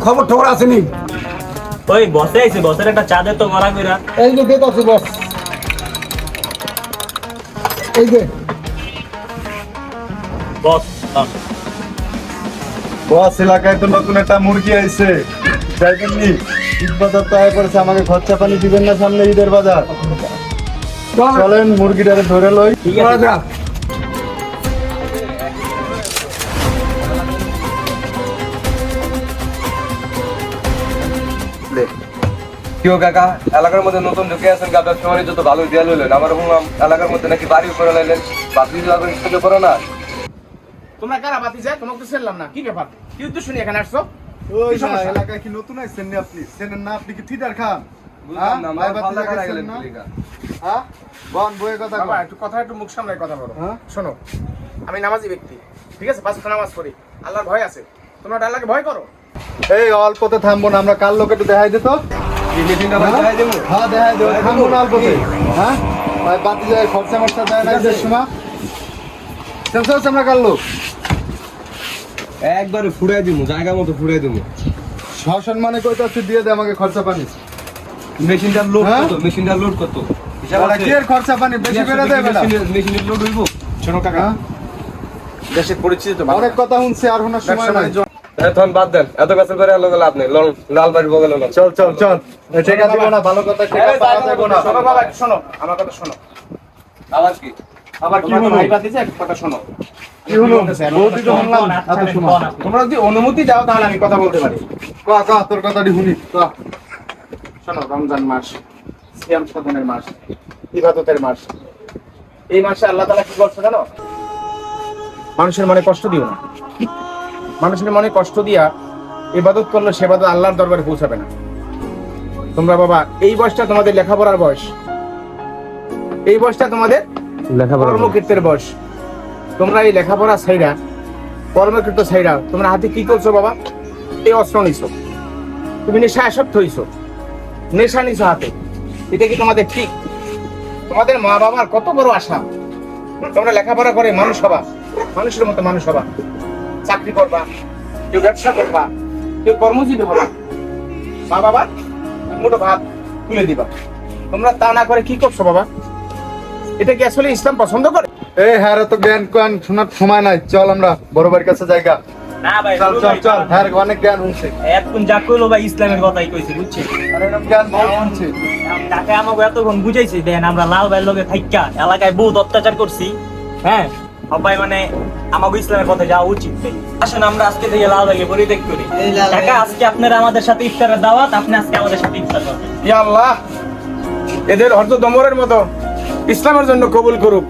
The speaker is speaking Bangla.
খবর টবর আসেনি। ওই বসে আইছে, বসের একটা চা দে তো গলা কইরা। এই যে দেখ আছে বস, এই যে বস বস এলাকায় তো নতুন একটা মুরগি আইছে, যাইবেন নি? ঈদ বাজার তো আয় করেছে, আমাকে খরচা পানি দিবেন না সামনে ঈদের বাজার? চলেন মুরগিটারে ধরে লই। ঠিক আছে। কেউ কাকা এলাকার মধ্যে নতুন ঢুকে আছেন, আপনার শহরে যত ভালো দেয়াল হইলেন, আমার শুনলাম এলাকার মধ্যে নাকি বাড়ি করে লাইলেন, বাকি কিছু করো না। তোমরা কারা বাতি যায়? তোমাকে তো শুনলাম না, কি ব্যাপার? কি উদ্দেশ্য নিয়ে এখানে আসছো? ওই কি সমস্যা? এলাকায় কি নতুন আইছেন নি আপনি? চেনেন না? আপনি কি থিদার খান? বুঝলাম না, ভাই আমার বাতি ফালতু লাগাইছেন গেলেন না? কিলিকা। হ্যাঁ বন বইয়ে কথা বাবা কন। একটু কথা, একটু মুখ সামলায় কথা বলো। হ্যাঁ? শোনো, আমি নামাজি ব্যক্তি, ঠিক আছে? 5 ওয়াক্ত নামাজ পড়ি, আল্লাহর ভয় আছে। তোমরা আল্লাহকে ভয় করো। এই অল্পতে থামবো না, আমরা কাল লোকে একটু দেখাই দিত। এই মেশিনটা ভাই দেখাই দেবো। হ্যাঁ দেখাই দেবো, থামবো না অল্পতে। হ্যাঁ ভাই বাতি যায়, খরচা মরচা দেয় না ঈদের সময়। চেঞ্জ হচ্ছে আমরা কাল লোক। একবারে ফুড়াই দিমু, জায়গা মতো ফুড়াই দিমু। সসম্মানে কইতাছি দিয়ে দে আমাকে খরচা পানি। মেশিনটার লোড হ্যাঁ? কত? মেশিনটার লোড কত? হিসাব ওরা আছে? কি এর খরচা পানি বেশি করে দেয় বেটা? মেশিনের লোড হইব? শোনো কাকা, হ্যাঁ? দেশের পরিচিতি তো ভালো অনেক না। কথা শুনছি, আর শোনার সময় ব্যবসা নাই। বাণিজ্য- এখন বাদ দেন, এত কাছে করে আলো লাভ নেই। লাল বাড়ি বগলে না। চল চল চল, ঠিক আছে না, ভালো কথা ঠিক আছে, পাওয়া যাবে না। শোনো বাবা, একটু শোনো, আমার কথা শোনো। আবার কি? আবার কি তোমরা তো হলো? ভাই বাতি যায়, কথা শোনো। কি হলো? বলতে তো শুনলাম এত সময়। তোমরা যদি অনুমতি দাও তাহলে আমি কথা বলতে পারি। কা তোর কথাটি শুনি। শোনো, রমজান মাস, সিয়াম সাধনের মাস, ইবাদতের মাস। এই মাসে আল্লাহ তাআলা কি বলছে জানো? মানুষের মনে কষ্ট দিও না। মানুষের মনে কষ্ট দিয়া ইবাদত করলে সে ইবাদত আল্লাহর দরবারে পৌঁছাবে না। তোমরা বাবা, এই বয়সটা তোমাদের লেখাপড়ার বয়স, এই বয়সটা তোমাদের কর্মক্ষেত্রের বয়স। তোমরা এই লেখাপড়া ছাইড়া, কর্মক্ষেত্র ছাইড়া তোমরা হাতে কি করছো বাবা? এই অস্ত্র নিছো, তুমি নেশা আসক্ত হইছো, নেশা নিছো হাতে। এটা কি তোমাদের ঠিক? তোমাদের মা বাবার কত বড় আশা, তোমরা লেখাপড়া করে মানুষ হবা, মানুষের মতো মানুষ হবা, চাকরি করবা, কেউ ব্যবসা করবা, কেউ কর্মজীবী হবা, মা বাবা মুঠো ভাত তুলে দিবা। তোমরা তা না করে কি করছো বাবা? এটা কি আসলে ইসলাম পছন্দ করে? এই হ্যাঁ তো জ্ঞান কান শোনার সময় নাই, চল আমরা বড় ভাইয়ের কাছে জায়গা। না ভাই, চল চল চল, হ্যাঁ অনেক জ্ঞান শুনছি, এখন যা কইলো ভাই ইসলামের কথাই কইছে, বুঝছেন? আর এরকম জ্ঞান বহুত শুনছি। কাকা আমাকে এতক্ষণ বুঝাইছে, দেন আমরা লাল ভাইয়ের লগে থাইকা এলাকায় বহুত অত্যাচার করছি। হ্যাঁ, সবাই মানে আমাকে ইসলামের পথে যাওয়া উচিত। আসেন আমরা আজকে থেকে লাল ভাইকে পরিত্যাগ করি। কাকা আজকে আপনারা আমাদের সাথে ইফতারের দাওয়াত, আপনি আজকে আমাদের সাথে ইফতার করবেন। ইয়া আল্লাহ, এদের হযরত ওমরের মতো ইসলামের জন্য কবুল করুক।